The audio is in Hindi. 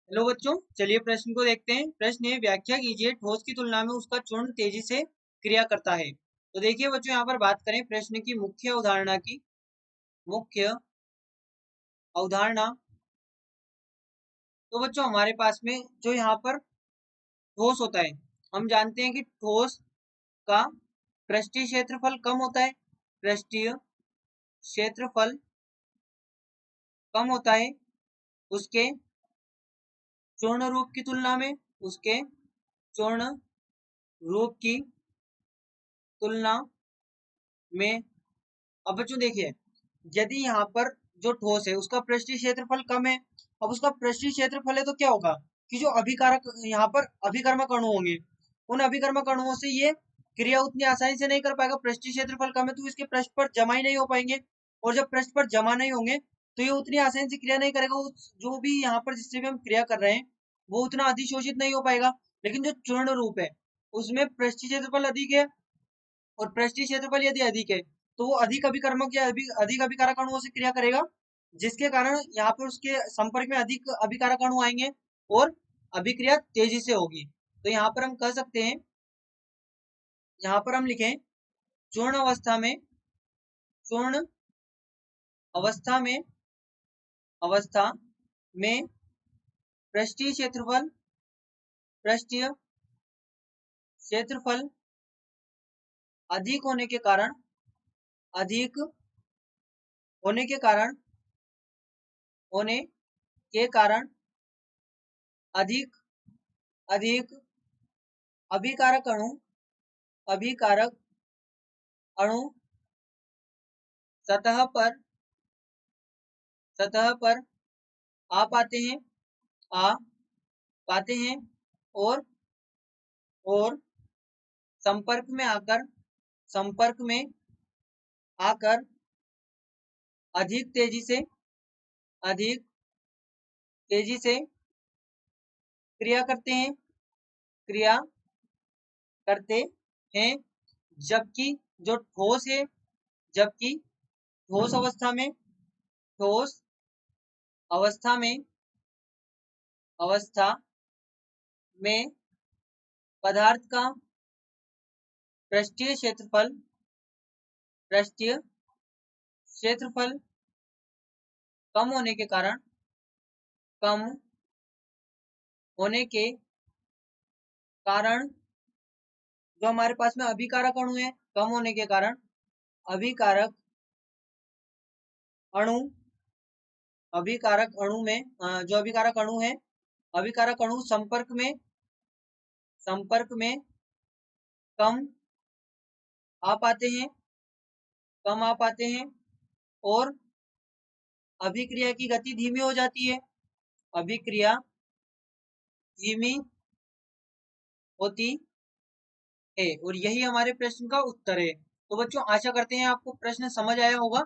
हेलो बच्चों, चलिए प्रश्न को देखते हैं। प्रश्न है, व्याख्या कीजिए ठोस की तुलना में उसका चूर्ण तेजी से क्रिया करता है। तो देखिए बच्चों, यहाँ पर बात करें प्रश्न की मुख्य अवधारणा की। मुख्य अवधारणा, तो बच्चों हमारे पास में जो यहाँ पर ठोस होता है, हम जानते हैं कि ठोस का पृष्ठीय क्षेत्रफल कम होता है। पृष्ठीय क्षेत्रफल कम होता है उसके चूर्ण रूप की तुलना में। उसके चूर्ण रूप की तुलना में। अब बच्चों देखिए, यदि यहाँ पर जो ठोस है उसका पृष्ठीय क्षेत्रफल कम है, अब उसका पृष्ठीय क्षेत्रफल है तो क्या होगा कि जो अभिकारक यहाँ पर अभिकर्मक अणु होंगे, उन अभिकर्मक अणुओं से ये क्रिया उतनी आसानी से नहीं कर पाएगा। पृष्ठीय क्षेत्रफल कम है तो इसके पृष्ठ पर जमा ही नहीं हो पाएंगे, और जब पृष्ठ पर जमा नहीं होंगे तो ये उतनी आसानी से क्रिया नहीं करेगा। जो भी यहाँ पर जिससे भी हम क्रिया कर रहे हैं वो उतना अधिशोषित नहीं हो पाएगा। लेकिन जो चूर्ण रूप है उसमें पृष्ठीय क्षेत्रफल अधिक है, और पृष्ठीय क्षेत्रफल यदि अधिक है तो वो अधिक अभिकर्मक या अधिक अभिकारक अणुओं से क्रिया करेगा, जिसके कारण यहाँ पर उसके संपर्क में अधिक अभिकारक अणु आएंगे और अभिक्रिया तेजी से होगी। तो यहाँ पर हम कह सकते हैं, यहाँ पर हम लिखें चूर्ण अवस्था में, चूर्ण अवस्था में, अवस्था में पृष्ठीय क्षेत्रफल, पृष्ठीय क्षेत्रफल अधिक होने के कारण, अधिक होने के कारण, होने के कारण अधिक अधिक अभिकारक अणु, अभिकारक अणु सतह पर, सतह पर आ पाते हैं, आ पाते हैं और संपर्क में आकर, संपर्क में आकर अधिक तेजी से, अधिक तेजी से क्रिया करते हैं, क्रिया करते हैं। जबकि जो ठोस है, जबकि ठोस अवस्था में, ठोस अवस्था में, अवस्था में पदार्थ का पृष्ठीय क्षेत्रफल, पृष्ठीय क्षेत्रफल कम होने के कारण, कम होने के कारण जो हमारे पास में अभिकारक अणु है, कम होने के कारण अभिकारक अणु, अभिकारक अणु में जो अभिकारक अणु है, अभिकारक अणु संपर्क में, संपर्क में कम आ पाते हैं, कम आ पाते हैं और अभिक्रिया की गति धीमी हो जाती है, अभिक्रिया धीमी होती है। और यही हमारे प्रश्न का उत्तर है। तो बच्चों आशा करते हैं आपको प्रश्न समझ आया होगा।